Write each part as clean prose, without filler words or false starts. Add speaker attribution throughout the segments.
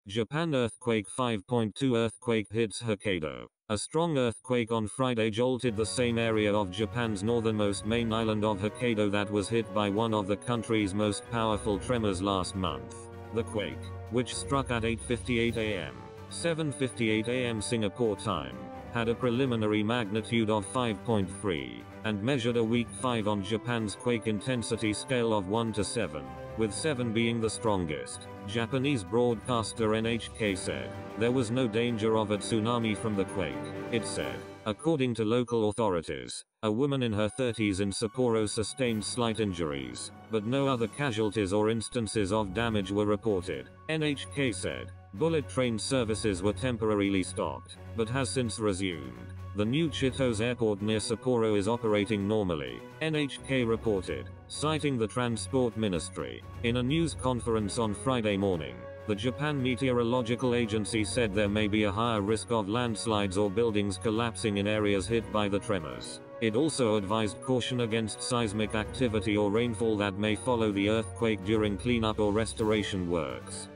Speaker 1: Japan earthquake 5.2 earthquake hits Hokkaido. A strong earthquake on Friday jolted the same area of Japan's northernmost main island of Hokkaido that was hit by one of the country's most powerful tremors last month. The quake, which struck at 8:58 am, 7:58 am Singapore time, had a preliminary magnitude of 5.3, and measured a weak 5 on Japan's quake intensity scale of 1 to 7, with 7 being the strongest. Japanese broadcaster NHK said, there was no danger of a tsunami from the quake, it said. According to local authorities, a woman in her 30s in Sapporo sustained slight injuries, but no other casualties or instances of damage were reported. NHK said, bullet train services were temporarily stopped, but has since resumed. The new Chitose airport near Sapporo is operating normally, NHK reported, citing the Transport Ministry. In a news conference on Friday morning, the Japan Meteorological Agency said there may be a higher risk of landslides or buildings collapsing in areas hit by the tremors. It also advised caution against seismic activity or rainfall that may follow the earthquake during cleanup or restoration works.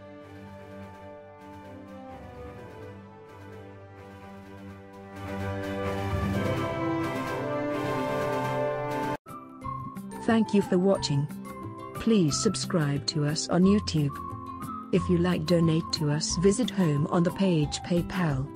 Speaker 2: Thank you for watching. Please subscribe to us on YouTube. If you like, donate to us, visit home on the page PayPal.